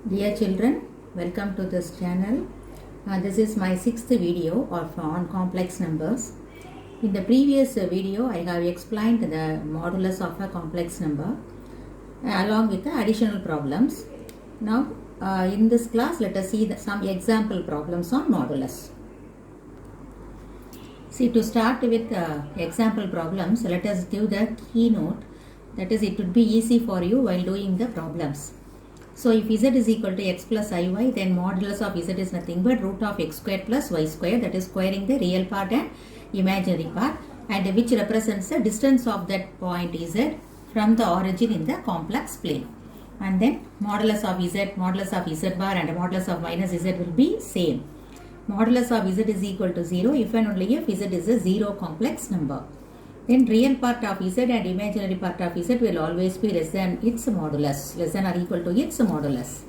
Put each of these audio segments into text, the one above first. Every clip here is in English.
Dear children, welcome to this channel. This is my sixth video on complex numbers. In the previous video, I have explained the modulus of a complex number along with the additional problems. Now, in this class, let us see some example problems on modulus. See, to start with example problems, let us give the keynote. That is, it would be easy for you while doing the problems. So, if z is equal to x plus iy, then modulus of z is nothing but root of x square plus y square, that is squaring the real part and imaginary part, and which represents the distance of that point z from the origin in the complex plane. And then modulus of z bar and modulus of minus z will be same. Modulus of z is equal to 0 if and only if z is a zero complex number. Then real part of z and imaginary part of z will always be less than its modulus, less than or equal to its modulus.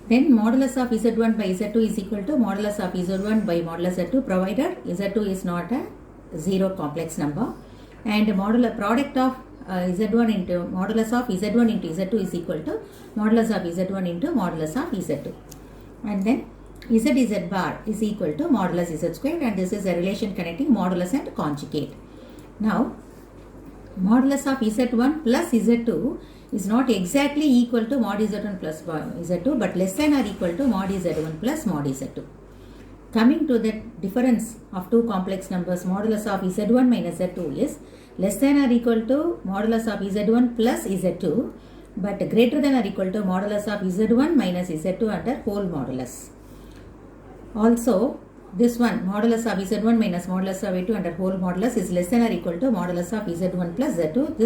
Then modulus of z1 by z2 is equal to modulus of z1 by modulus z2, provided z2 is not a zero complex number, and modulus product of z1 into modulus of z1 into z2 is equal to modulus of z1 into modulus of z2. And then z bar is equal to modulus z square, and this is a relation connecting modulus and conjugate. Now, modulus of z1 plus z2 is not exactly equal to mod z1 plus z2, but less than or equal to mod z1 plus mod z2. Coming to the difference of two complex numbers, modulus of z1 minus z2 is less than or equal to modulus of z1 plus z2, but greater than or equal to modulus of z1 minus z2 under whole modulus. Also, this one, modulus of z1 minus modulus of z2 under whole modulus is less than or equal to modulus of z1 plus z2.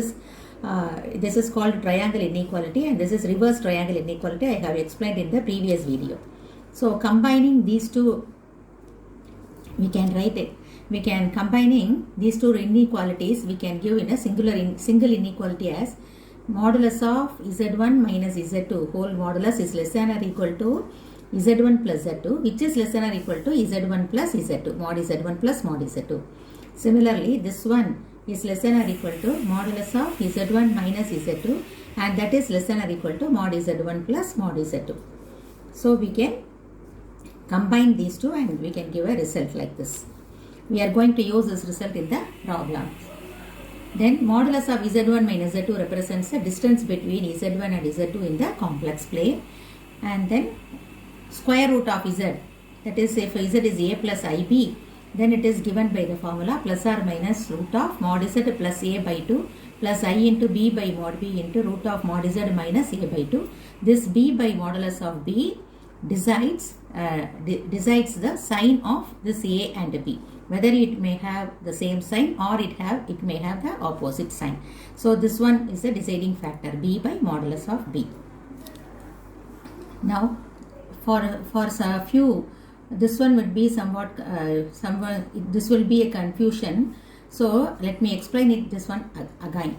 This is called triangle inequality, and this is reverse triangle inequality. I have explained in the previous video. So, combining these two, we can write it. We can combining these two inequalities, we can give in a single inequality as modulus of z1 minus z2 whole modulus is less than or equal to z1 plus z2, which is less than or equal to z1 plus z2, mod z1 plus mod z2. Similarly, this one is less than or equal to modulus of z1 minus z2, and that is less than or equal to mod z1 plus mod z2. So, we can combine these two and we can give a result like this. We are going to use this result in the problem. Then, modulus of z1 minus z2 represents the distance between z1 and z2 in the complex plane, and then square root of z, that is, if z is a plus ib, then it is given by the formula plus or minus root of mod z plus a by 2 plus I into b by mod b into root of mod z minus a by 2. This b by modulus of b decides the sign of this a and b, whether it may have the same sign or it may have the opposite sign. So, this one is the deciding factor, b by modulus of b. Now, for a few, this one would be this will be a confusion. So, let me explain it this one again.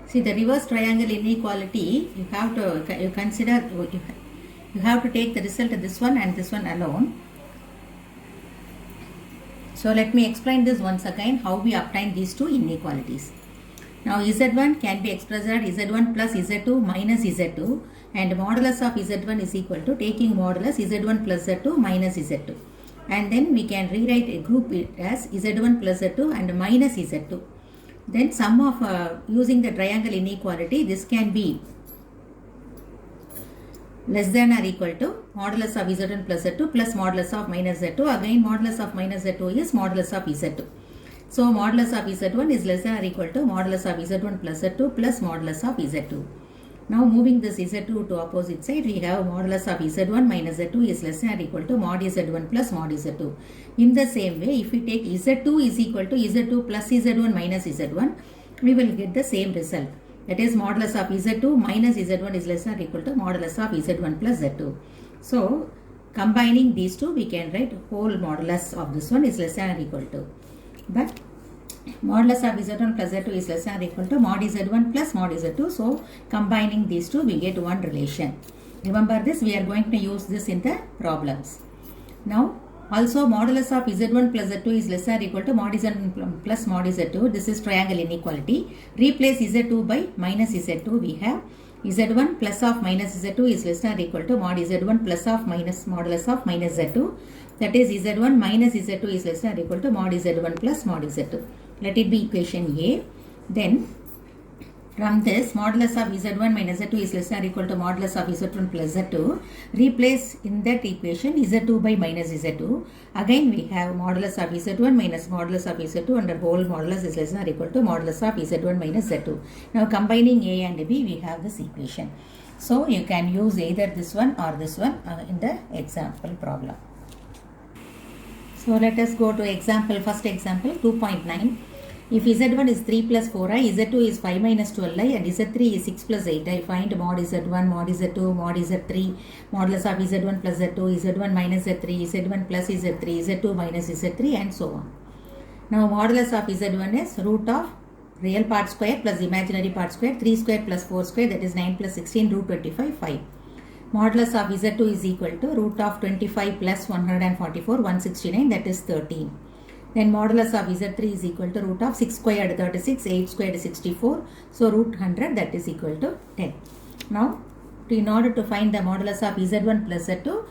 See, the reverse triangle inequality, you have to take the result of this one and this one alone. So, let me explain this once again, how we obtain these two inequalities. Now, z1 can be expressed as z1 plus z2 minus z2, and modulus of z1 is equal to taking modulus z1 plus z2 minus z2. And then we can rewrite a group it as z1 plus z2 and minus z2. Then sum of using the triangle inequality, this can be less than or equal to modulus of z1 plus z2 plus modulus of minus z2. Again, modulus of minus z2 is modulus of z2. So, modulus of z1 is less than or equal to modulus of z1 plus z2 plus modulus of z2. Now, moving this z2 to opposite side, we have modulus of z1 minus z2 is less than or equal to mod z1 plus mod z2. In the same way, if we take z2 is equal to z2 plus z1 minus z1, we will get the same result. That is, modulus of z2 minus z1 is less than or equal to modulus of z1 plus z2. So, combining these two, we can write whole modulus of this one is less than or equal to. But modulus of z1 plus z2 is less than or equal to mod z1 plus mod z2. So, combining these two, we get one relation. Remember this, we are going to use this in the problems. Now, Also, modulus of z1 plus z2 is less than or equal to mod z1 plus mod z2. This is triangle inequality. Replace z2 by minus z2. We have z1 plus of minus z2 is less than or equal to mod z1 plus of minus modulus of minus z2. That is z1 minus z2 is less than or equal to mod z1 plus mod z2. Let it be equation A. Then from this, modulus of z1 minus z2 is less than or equal to modulus of z1 plus z2. Replace in that equation z2 by minus z2. Again we have modulus of z1 minus modulus of z2 under whole modulus is less than or equal to modulus of z1 minus z2. Now combining A and B, we have this equation. So you can use either this one or this one in the example problem. So let us go to example, first example 2.9. If z1 is 3 plus 4i, z2 is 5 minus 12i and z3 is 6 plus 8i, find mod z1, mod z2, mod z3, modulus of z1 plus z2, z1 minus z3, z1 plus z3, z2 minus z3 and so on. Now modulus of z1 is root of real part square plus imaginary part square, 3 square plus 4 square, that is 9 plus 16, root 25, 5. Modulus of z2 is equal to root of 25 plus 144, 169, that is 13. Then modulus of z3 is equal to root of 6 squared 36, 8 squared 64. So root 100, that is equal to 10. Now in order to find the modulus of z1 plus z2,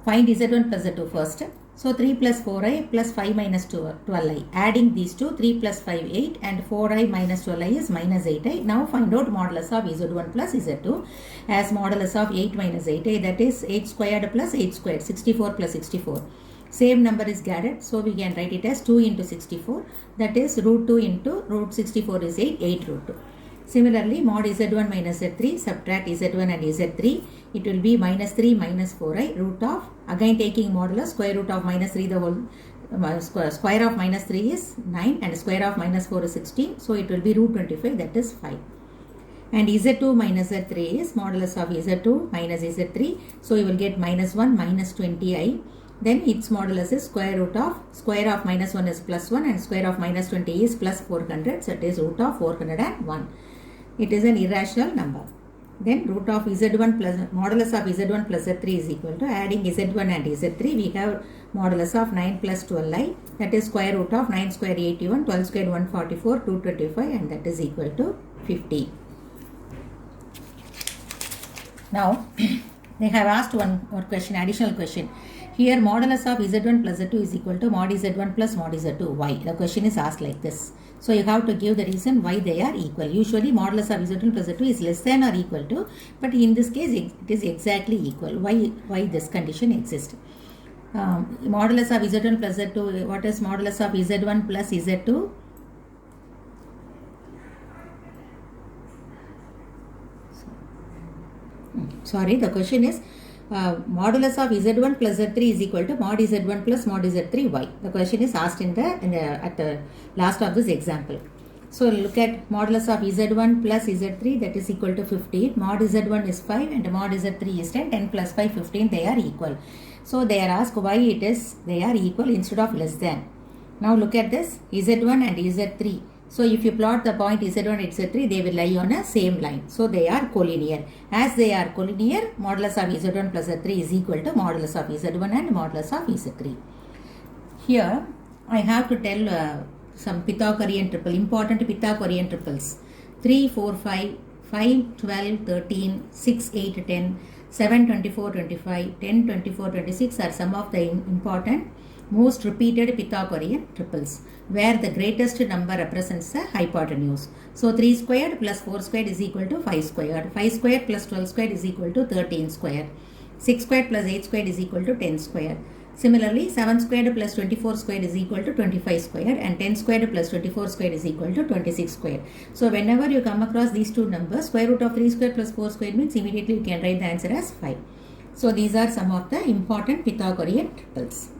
find z1 plus z2 first. So 3 plus 4i plus 5 minus 12i. Adding these two, 3 plus 5, 8 and 4i minus 12i is minus 8i. Now find out modulus of z1 plus z2 as modulus of 8 minus 8i, that is 8 squared plus 8 squared, 64 plus 64. Same number is gathered, so we can write it as 2 into 64, that is root 2 into root 64 is 8, 8 root 2. Similarly, mod z1 minus z3, subtract z1 and z3, it will be minus 3 minus 4i, root of, again taking modulus, square root of minus 3, the whole square of minus 3 is 9 and square of minus 4 is 16, so it will be root 25, that is 5. And z2 minus z3 is modulus of z2 minus z3, so you will get minus 1 minus 20i. Then its modulus is square of minus 1 is plus 1 and square of minus 20 is plus 400, so it is root of 401. It is an irrational number. Then root of z1 plus modulus of z1 plus z3 is equal to, adding z1 and z3, we have modulus of 9 plus 12i, that is square root of 9 square 81, 12 square 144, 225 and that is equal to 50. Now they have asked one more question, additional question. Here modulus of z1 plus z2 is equal to mod z1 plus mod z2. Why? The question is asked like this. So you have to give the reason why they are equal. Usually modulus of z1 plus z2 is less than or equal to, but in this case it is exactly equal. Why this condition exists? Modulus of z1 plus z2, what is modulus of z1 plus z2? Sorry, the question is modulus of z1 plus z3 is equal to mod z1 plus mod z3. Why? The question is asked at the last of this example. So look at modulus of z1 plus z3, that is equal to 15. Mod z1 is 5 and mod z3 is 10. 10 plus 5, 15. They are equal. So they are asked why they are equal instead of less than. Now look at this z1 and z3. So if you plot the point z1 and z3, they will lie on a same line. So they are collinear. As they are collinear, modulus of z1 plus z3 is equal to modulus of z1 and modulus of z3. Here I have to tell some Pythagorean triple, important Pythagorean triples. 3, 4, 5, 5, 12, 13, 6, 8, 10, 7, 24, 25, 10, 24, 26 are some of the important most repeated Pythagorean triples, where the greatest number represents a hypotenuse. So 3 squared plus 4 squared is equal to 5 squared. 5 squared plus 12 squared is equal to 13 squared. 6 squared plus 8 squared is equal to 10 squared. Similarly, 7 squared plus 24 squared is equal to 25 squared and 10 squared plus 24 squared is equal to 26 squared. So whenever you come across these two numbers, square root of 3 squared plus 4 squared means immediately you can write the answer as 5. So these are some of the important Pythagorean triples.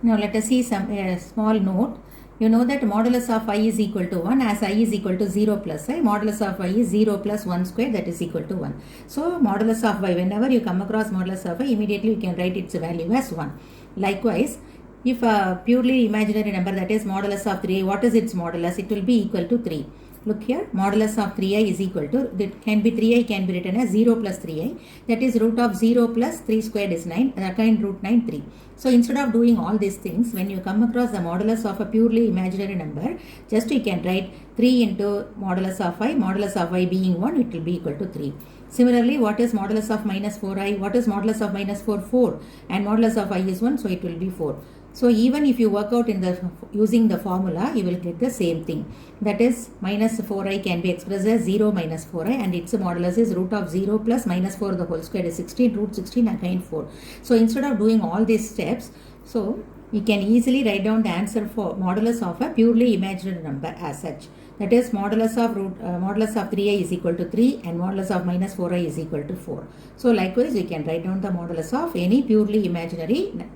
Now let us see some small note. You know that modulus of I is equal to 1 as I is equal to 0 plus I. Modulus of I is 0 plus 1 square, that is equal to 1. So modulus of I, whenever you come across modulus of I, immediately you can write its value as 1. Likewise, if a purely imaginary number, that is modulus of 3, what is its modulus? It will be equal to 3. look here, modulus of 3i is equal to, that can be 3i can be written as 0 plus 3i, that is root of 0 plus 3 squared is 9, again root 9 3. So instead of doing all these things, when you come across the modulus of a purely imaginary number, just you can write 3 into modulus of I, modulus of I being 1, it will be equal to 3. Similarly, what is modulus of minus 4i? What is modulus of minus 4? 4. And modulus of I is 1, so it will be 4. So even if you work out in the using the formula, you will get the same thing. That is minus 4i can be expressed as 0 minus 4i, and its modulus is root of 0 plus minus 4 the whole square is 16, root 16 again 4. So instead of doing all these steps, so you can easily write down the answer for modulus of a purely imaginary number as such. That is modulus of 3i is equal to 3 and modulus of minus 4i is equal to 4. So likewise, you can write down the modulus of any purely imaginary number.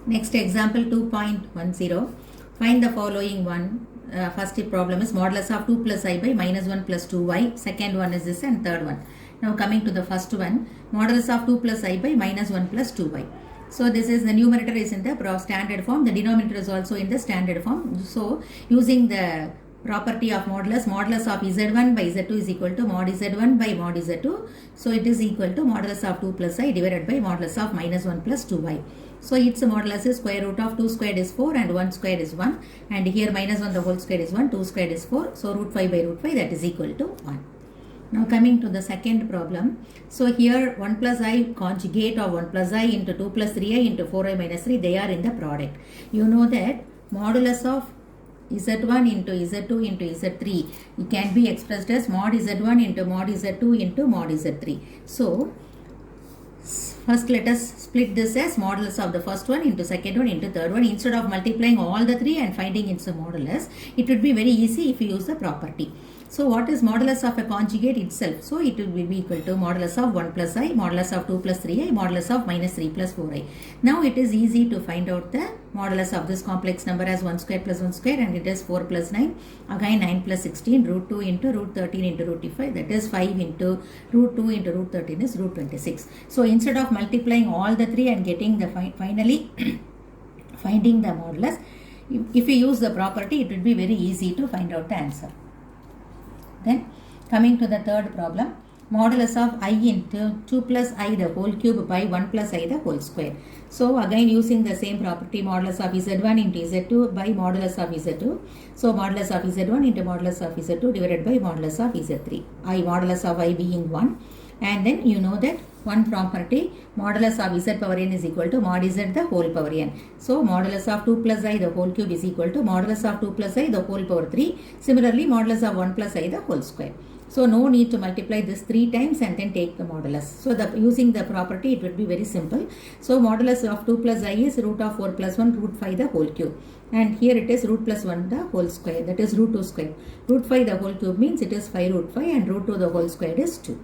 Next example 2.10. Find the following one. First problem is modulus of 2 plus I by minus 1 plus 2y. Second one is this and third one. Now coming to the first one, modulus of 2 plus I by minus 1 plus 2y. So this is the numerator is in the standard form. The denominator is also in the standard form. So using the property of modulus of z1 by z2 is equal to mod z1 by mod z2. So it is equal to modulus of 2 plus I divided by modulus of minus 1 plus 2y. So its modulus is square root of 2 squared is 4 and 1 squared is 1, and here minus 1 the whole square is 1, 2 squared is 4. So root 5 by root 5, that is equal to 1. Now coming to the second problem. So here 1 plus I conjugate of 1 plus I into 2 plus 3i into 4i minus 3, they are in the product. You know that modulus of z1 into z2 into z3, it can be expressed as mod z1 into mod z2 into mod z3. So first let us split this as modulus of the first one into second one into third one. Instead of multiplying all the three and finding its modulus, it would be very easy if you use the property. So what is modulus of a conjugate itself? So it will be equal to modulus of 1 plus I, modulus of 2 plus 3i, modulus of minus 3 plus 4i. Now it is easy to find out the modulus of this complex number as 1 square plus 1 square, and it is 4 plus 9, again 9 plus 16, root 2 into root 13 into root 5, that is 5 into root 2 into root 13 is root 26. So instead of multiplying all the three and getting the finally finding the modulus, if you use the property, it will be very easy to find out the answer. Then coming to the third problem, modulus of I into 2 plus I the whole cube by 1 plus I the whole square. So again using the same property, modulus of z1 into z2 by modulus of z2. So modulus of z1 into modulus of z2 divided by modulus of z3. I modulus of I being 1. And then you know that one property, modulus of z power n is equal to mod z the whole power n. So modulus of 2 plus I the whole cube is equal to modulus of 2 plus I the whole power 3. Similarly, modulus of 1 plus I the whole square. So no need to multiply this 3 times and then take the modulus. So using the property, it would be very simple. So modulus of 2 plus I is root of 4 plus 1 root 5 the whole cube. And here it is root plus 1 the whole square, that is root 2 square. Root 5 the whole cube means it is 5 root 5 and root 2 the whole square is 2.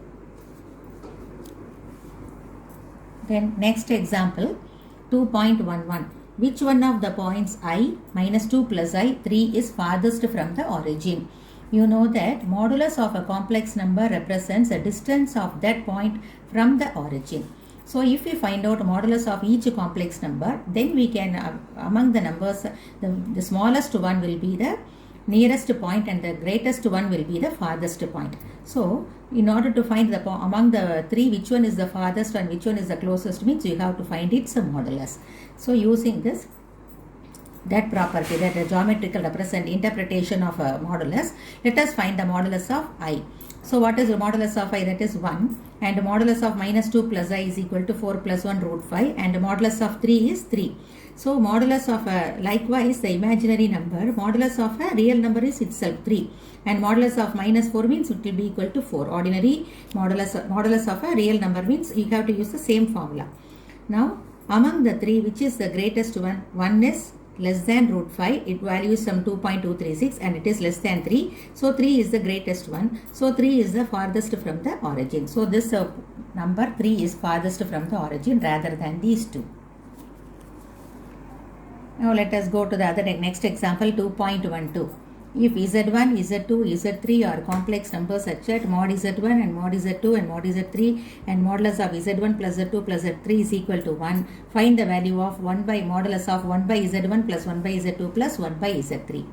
Then next example 2.11. Which one of the points I minus 2 plus I 3 is farthest from the origin? You know that modulus of a complex number represents a distance of that point from the origin. So if we find out modulus of each complex number, then we can among the numbers, the smallest one will be the nearest point and the greatest one will be the farthest point. So in order to find the among the three, which one is the farthest and which one is the closest, means you have to find its modulus. So using this, that property, that a geometrical interpretation of a modulus, let us find the modulus of I. So what is the modulus of I? That is 1, and modulus of minus 2 plus I is equal to 4 plus 1 root 5, and modulus of 3 is 3. So modulus of likewise the imaginary number, modulus of a real number is itself 3, and modulus of minus 4 means it will be equal to 4. Ordinary modulus of a real number means you have to use the same formula. Now among the three, which is the greatest one? 1 is less than root 5, it values some 2.236 and it is less than 3. So 3 is the greatest one. So 3 is the farthest from the origin. So this number 3 is farthest from the origin rather than these two. Now let us go to the next example 2.12. If z1, z2, z3 are complex numbers such that mod z1 and mod z2 and mod z3 and modulus of z1 plus z2 plus z3 is equal to 1, find the value of 1 by modulus of 1 by z1 plus 1 by z2 plus 1 by z3.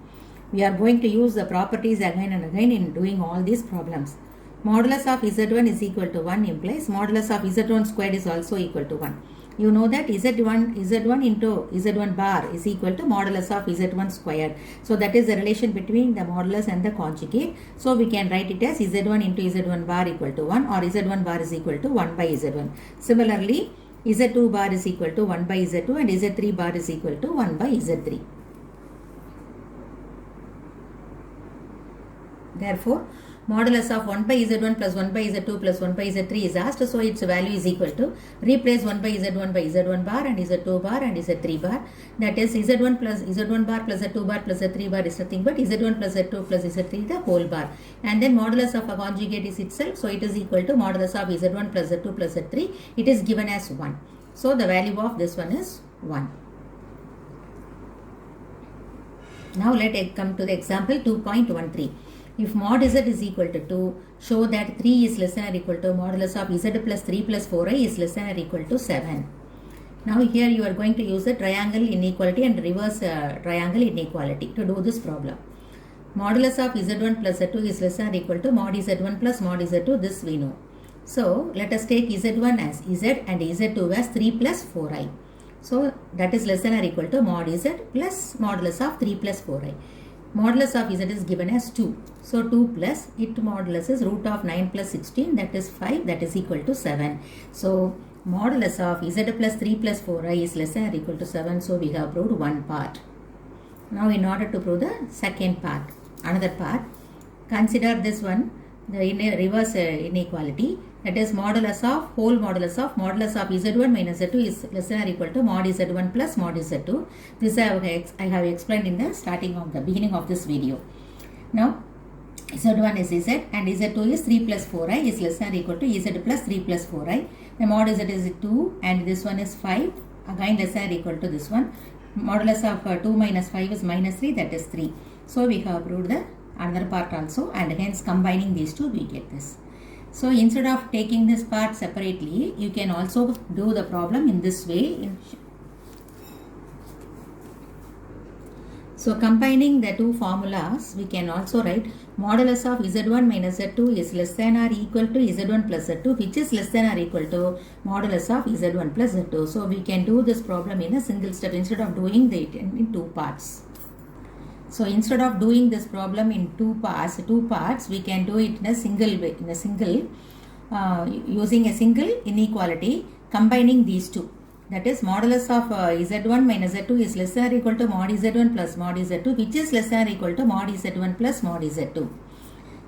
we are going to use the properties again and again in doing all these problems. Modulus of z1 is equal to 1 implies modulus of z1 squared is also equal to 1. You know that z1 into z1 bar is equal to modulus of z1 squared. So that is the relation between the modulus and the conjugate. So we can write it as z1 into z1 bar equal to 1, or z1 bar is equal to 1 by z1. Similarly, z2 bar is equal to 1 by z2 and z3 bar is equal to 1 by z3. Therefore, modulus of 1 by z1 plus 1 by z2 plus 1 by z3 is asked, so its value is equal to, replace 1 by z1 bar and z2 bar and z3 bar, that is z1 plus z1 bar plus z2 bar plus z3 bar is nothing but z1 plus z2 plus z3 the whole bar, and then modulus of a conjugate is itself, so it is equal to modulus of z1 plus z2 plus z3, it is given as 1. So the value of this one is 1. Now let us come to the example 2.13. If mod z is equal to 2, show that 3 is less than or equal to modulus of z plus 3 plus 4i is less than or equal to 7. Now here you are going to use the triangle inequality and reverse triangle inequality to do this problem. Modulus of z1 plus z2 is less than or equal to mod z1 plus mod z2, this we know. So let us take z1 as z and z2 as 3 plus 4i. So that is less than or equal to mod z plus modulus of 3 plus 4i. Modulus of z is given as 2. So 2 plus it modulus is root of 9 plus 16, that is 5, that is equal to 7. So modulus of z plus 3 plus 4i is less than or equal to 7. So we have proved one part. Now in order to prove the second part, another part, consider this one, the reverse inequality, that is modulus of z1 minus z2 is less than or equal to mod z1 plus mod z2. This I have explained in the starting of the beginning of this video. Now z1 is z and z2 is 3 plus 4i is less than or equal to z plus 3 plus 4i. The mod z is 2 and this one is 5, again less than or equal to this one. Modulus of 2 minus 5 is minus 3, that is 3. So we have proved the another part also, and hence combining these two we get this. So instead of taking this part separately, you can also do the problem in this way. So combining the two formulas, we can also write modulus of z1 minus z2 is less than or equal to z1 plus z2, which is less than or equal to modulus of z1 plus z2. So we can do this problem in a single step instead of doing it in two parts. So instead of doing this problem in two parts, we can do it in a single way, using a single inequality, combining these two. That is modulus of z1 minus z2 is less than or equal to mod z1 plus mod z2, which is less than or equal to mod z1 plus mod z2.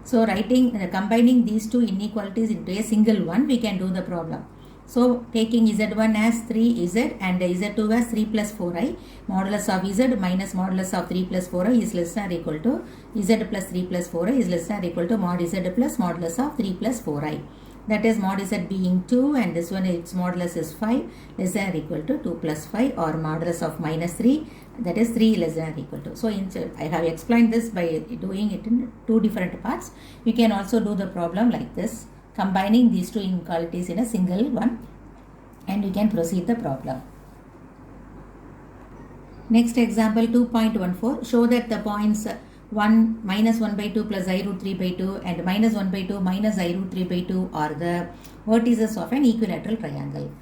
So combining these two inequalities into a single one, we can do the problem. So taking z1 as 3z and z2 as 3 plus 4i, modulus of z minus modulus of 3 plus 4i is less than or equal to z plus 3 plus 4i is less than or equal to mod z plus modulus of 3 plus 4i. That is mod z being 2 and this one its modulus is 5 less than or equal to 2 plus 5, or modulus of minus 3, that is 3 less than or equal to. So I have explained this by doing it in two different parts. You can also do the problem like this, combining these two inequalities in a single one, and you can proceed the problem. Next example 2.14, show that the points 1 minus 1 by 2 plus I root 3 by 2 and minus 1 by 2 minus I root 3 by 2 are the vertices of an equilateral triangle.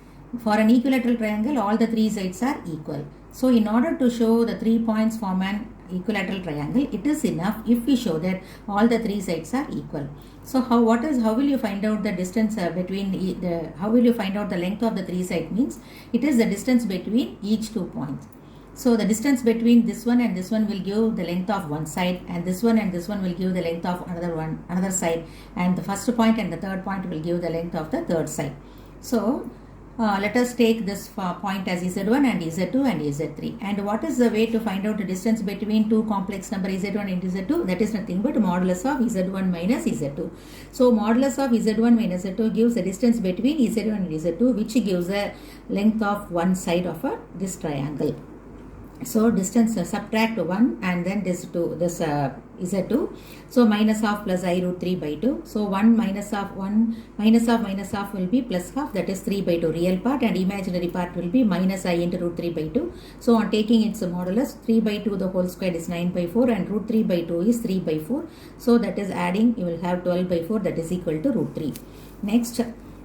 For an equilateral triangle, all the three sides are equal. So in order to show the 3 points form an equilateral triangle, it is enough if we show that all the three sides are equal. So how will you find out the distance how will you find out the length of the three sides? Means it is the distance between each 2 points. So the distance between this one and this one will give the length of one side, and this one and this one will give the length of another side, and the first point and the third point will give the length of the third side. So let us take this point as z1 and z2 and z3. And what is the way to find out the distance between two complex number z1 and z2? That is nothing but modulus of z1 minus z2. So modulus of z1 minus z2 gives the distance between z1 and z2, which gives the length of one side of this triangle. So distance subtract 1 and then this 2, this z2. So minus half plus I root 3 by 2. So 1 minus half minus half will be plus half, that is 3 by 2 real part, and imaginary part will be minus I into root 3 by 2. So on taking its modulus, 3 by 2 the whole square is 9 by 4 and root 3 by 2 is 3 by 4. So that is adding, you will have 12 by 4, that is equal to root 3. Next,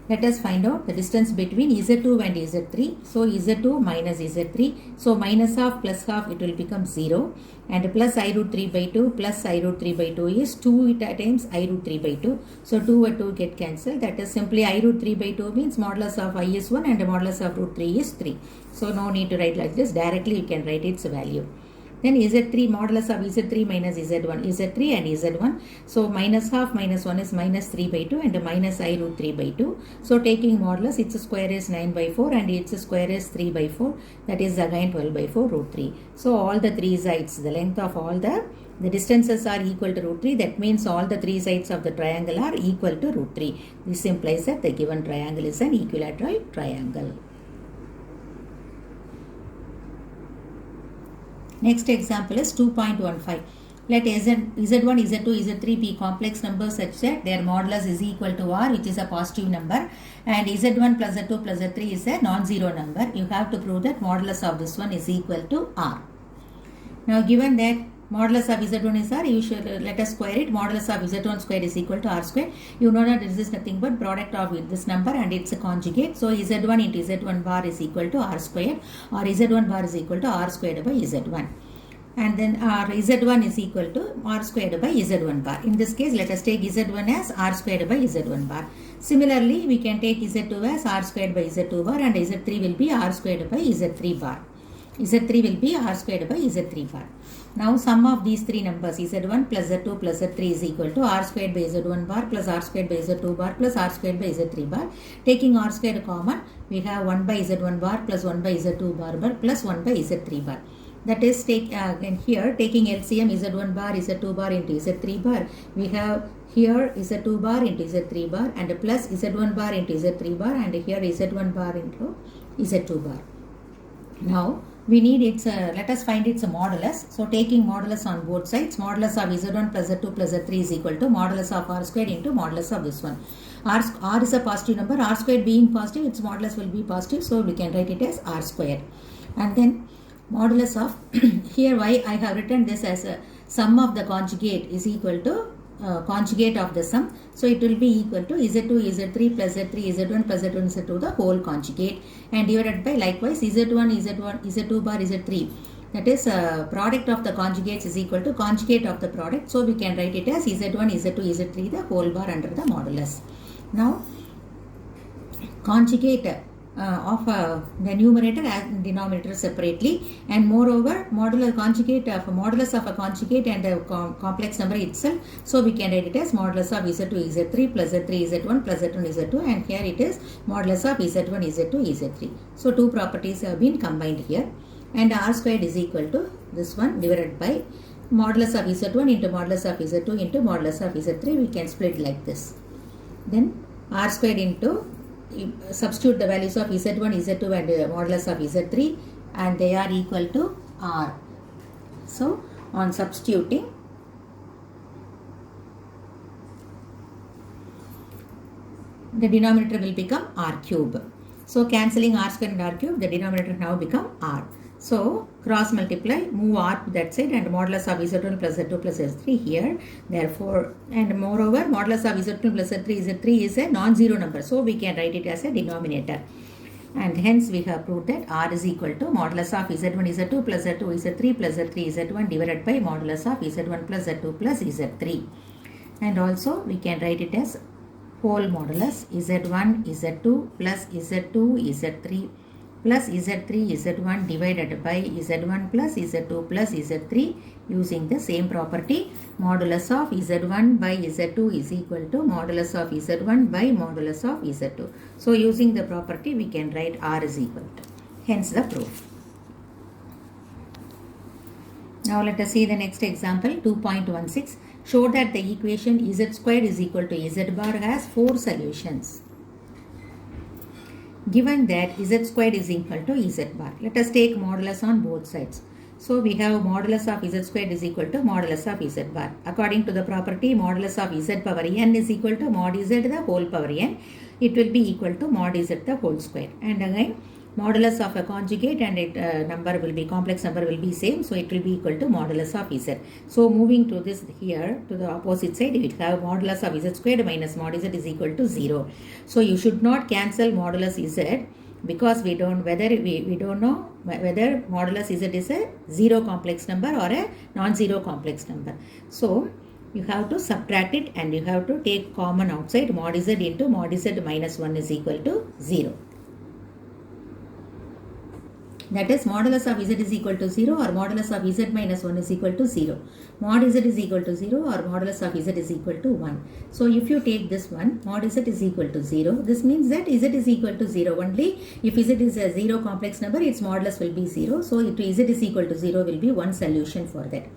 let us find out the distance between Z2 and Z3. So Z2 minus Z3. So minus half plus half, it will become 0. And plus I root 3 by 2 plus I root 3 by 2 is 2 times I root 3 by 2. So 2 and 2 get cancelled. That is simply I root 3 by 2 means modulus of I is 1 and the modulus of root 3 is 3. So no need to write like this. Directly you can write its value. Then Z3, modulus of Z3 minus Z1, Z3 and Z1. So minus half minus 1 is minus 3 by 2 and minus I root 3 by 2. So taking modulus, its square is 9 by 4 and its square is 3 by 4. That is again 12 by 4 root 3. So all the three sides, the length of all the distances are equal to root 3. That means all the three sides of the triangle are equal to root 3. This implies that the given triangle is an equilateral triangle. Next example is 2.15. Let Z1, Z2, Z3 be complex numbers such that their modulus is equal to R, which is a positive number, and Z1 plus Z2 plus Z3 is a non-zero number. You have to prove that modulus of this one is equal to R. Now given that modulus of Z1 is R, you should let us square it. Modulus of Z1 square is equal to R square. You know that this is nothing but product of this number and its a conjugate. So Z1 into Z1 bar is equal to R square, or Z1 bar is equal to R squared by Z1. And then our Z1 is equal to R squared by Z1 bar. In this case, let us take Z1 as R squared by Z1 bar. Similarly, we can take Z2 as R squared by Z2 bar, and Z3 will be R squared by Z3 bar. Z3 will be R squared by Z3 bar. Now sum of these three numbers, Z1 plus Z2 plus Z3 is equal to R squared by Z1 bar plus R squared by Z2 bar plus R squared by Z3 bar. Taking R squared common, we have 1 by Z1 bar plus 1 by Z2 bar plus 1 by Z3 bar. That is, take again here, taking LCM Z1 bar, Z2 bar into Z3 bar. We have here Z2 bar into Z3 bar and plus Z1 bar into Z3 bar, and here Z1 bar into Z2 bar. Now we need its, let us find its modulus. So taking modulus on both sides, modulus of Z1 plus Z2 plus Z3 is equal to modulus of R squared into modulus of this one. R is a positive number, R squared being positive, its modulus will be positive, so we can write it as R squared. And then modulus of, here why I have written this as a sum of the conjugate is equal to conjugate of the sum. So it will be equal to Z2, Z3 plus Z3, Z1 plus Z1, Z2 the whole conjugate, and divided by likewise Z1, Z2 bar, Z3. That is product of the conjugates is equal to conjugate of the product. So we can write it as Z1, Z2, Z3 the whole bar under the modulus. Now conjugate of the numerator and denominator separately, and moreover modulus of a conjugate and a complex number itself. So we can write it as modulus of Z2 Z3 plus Z3 Z1 plus Z1 Z2, and here it is modulus of Z1 Z2 Z3. So two properties have been combined here, and R squared is equal to this one divided by modulus of Z1 into modulus of Z2 into modulus of Z3. We can split like this. Then R squared into, substitute the values of Z1, Z2 and modulus of Z3, and they are equal to R. So on substituting, the denominator will become R cube. So cancelling R square and R cube, the denominator now become R. So cross multiply, move R to that side, and modulus of Z1 plus Z2 plus Z3 here. Therefore, and moreover, modulus of Z1 plus Z3 is a non-zero number. So we can write it as a denominator. And hence we have proved that R is equal to modulus of Z1 Z2 plus Z2 Z3 plus Z3 Z1 divided by modulus of Z1 plus Z2 plus Z3. And also we can write it as whole modulus Z1 Z2 plus Z2 Z3 plus Z3 Z1 divided by Z1 plus Z2 plus Z3, using the same property. Modulus of Z1 by Z2 is equal to modulus of Z1 by modulus of Z2. So using the property we can write R is equal to. Hence the proof. Now let us see the next example, 2.16. Show that the equation Z squared is equal to Z bar has 4 solutions. Given that Z squared is equal to Z bar, let us take modulus on both sides. So we have modulus of z squared is equal to modulus of z bar. According to the property, modulus of z power n is equal to mod z the whole power n. It will be equal to mod z the whole square. And again, modulus of a conjugate and number will be, complex number will be same. So it will be equal to modulus of z. So moving to this here, to the opposite side, we have modulus of z squared minus mod z is equal to 0. So you should not cancel modulus z, because we don't know whether modulus z is a zero complex number or a non-zero complex number. So you have to subtract it and you have to take common outside. Mod z into mod z minus 1 is equal to 0. That is, modulus of z is equal to 0 or modulus of z minus 1 is equal to 0. Mod z is equal to 0 or modulus of z is equal to 1. So if you take this one, mod z is equal to 0, this means that z is equal to 0 only. If z is a zero complex number, its modulus will be 0. So if z is equal to 0 will be one solution for that.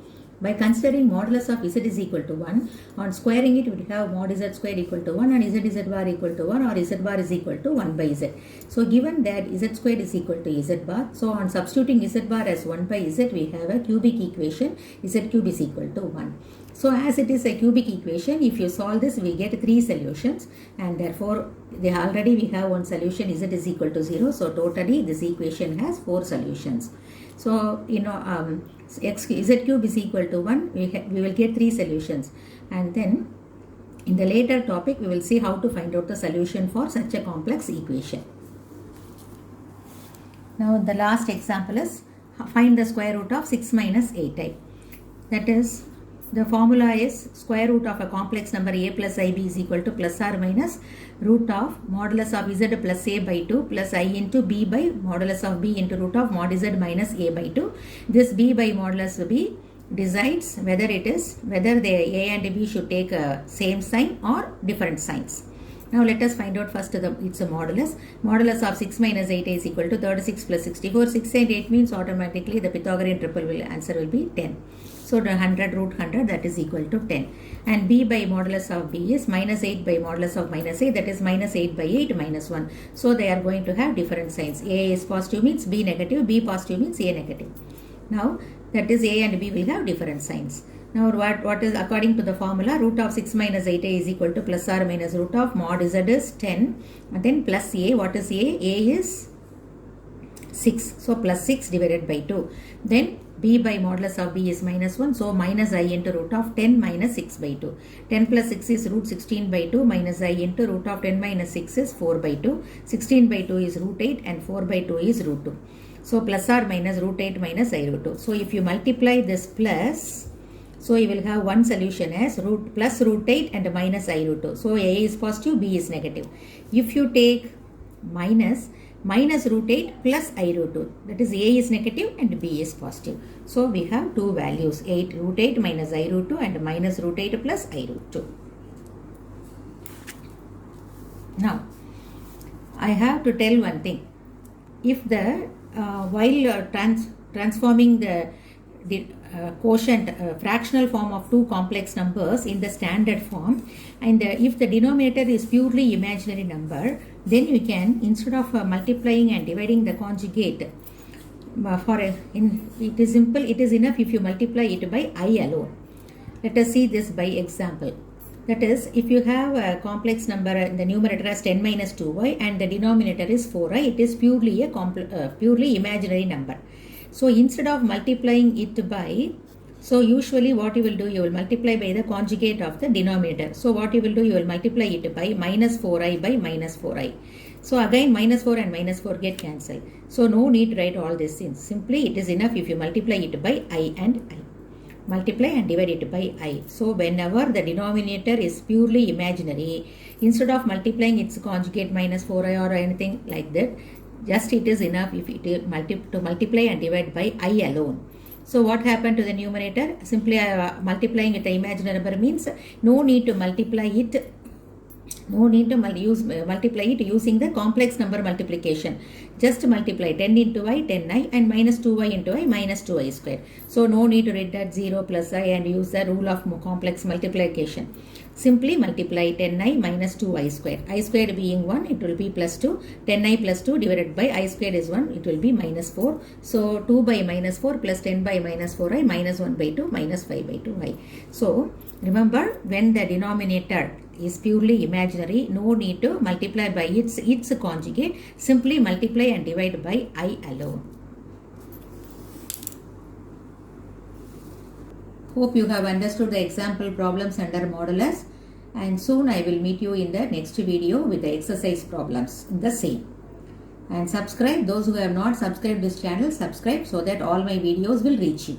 By considering modulus of z is equal to 1, on squaring it, we have mod z square equal to 1 and z bar equal to 1, or z bar is equal to 1 by z. So given that z square is equal to z bar, so on substituting z bar as 1 by z, we have a cubic equation, z cube is equal to 1. So as it is a cubic equation, if you solve this, we get 3 solutions, and therefore already we have one solution, z is equal to 0. So totally this equation has 4 solutions. So z cube is equal to 1, we will get 3 solutions, and then in the later topic we will see how to find out the solution for such a complex equation. Now the last example is find the square root of 6 minus 8i. That is, the formula is square root of a complex number a plus ib is equal to plus or minus root of modulus of z plus a by 2 plus I into b by modulus of b into root of mod z minus a by 2. This b by modulus b decides whether the a and b should take a same sign or different signs. Now let us find out first its a modulus. Modulus of 6 minus 8 is equal to 36 plus 64. 6 and 8 means automatically the Pythagorean triple answer will be 10. So the 100 root 100, that is equal to 10. And b by modulus of b is minus 8 by modulus of minus 8, that is minus 8 by 8 minus 1. So they are going to have different signs. A is positive means b negative, b positive means a negative. Now that is a and b will have different signs. Now what is, according to the formula, root of 6 minus 8a is equal to plus or minus root of mod z is 10, and then plus a. What is a? A is 6. So plus 6 divided by 2. Then b by modulus of b is minus 1. So minus I into root of 10 minus 6 by 2. 10 plus 6 is root 16 by 2 minus I into root of 10 minus 6 is 4 by 2. 16 by 2 is root 8 and 4 by 2 is root 2. So plus or minus root 8 minus I root 2. So if you multiply this plus, so you will have one solution as plus root 8 and minus I root 2. So a is positive, b is negative. If you take minus root 8 plus I root 2, that is a is negative and b is positive. So we have two values, root 8 minus I root 2 and minus root 8 plus I root 2. Now I have to tell one thing. If the while transforming the quotient fractional form of two complex numbers in the standard form, and if the denominator is purely imaginary number, then you can, instead of multiplying and dividing the conjugate, it is simple, it is enough if you multiply it by I alone. Let us see this by example. That is, if you have a complex number in the numerator as 10 minus 2y and the denominator is 4i, it is purely a purely imaginary number. So instead of multiplying it by, so usually what you will do, you will multiply by the conjugate of the denominator. So what you will do, you will multiply it by minus 4i by minus 4i. So again minus 4 and minus 4 get cancelled. So no need to write all these things. Simply it is enough if you multiply it by I and I. Multiply and divide it by I. So whenever the denominator is purely imaginary, instead of multiplying its conjugate minus 4i or anything like that, just it is enough if it is to multiply and divide by I alone. So what happened to the numerator? Simply multiplying with the imaginary number means no need to multiply it. No need to multiply it using the complex number multiplication. just multiply 10 into I, 10I, and minus 2y into I, minus 2I square. So no need to write that 0 plus I and use the rule of complex multiplication. Simply multiply 10I minus 2I square. I square being 1, it will be plus 2. 10I plus 2 divided by I square is 1, it will be minus 4. So 2 by minus 4 plus 10 by minus 4I minus 1 by 2 minus 5 by 2I. So remember, when the denominator is purely imaginary, no need to multiply by its conjugate. Simply multiply and divide by I alone. Hope you have understood the example problems under modulus, and soon I will meet you in the next video with the exercise problems in the same. And subscribe, those who have not subscribed this channel, subscribe so that all my videos will reach you.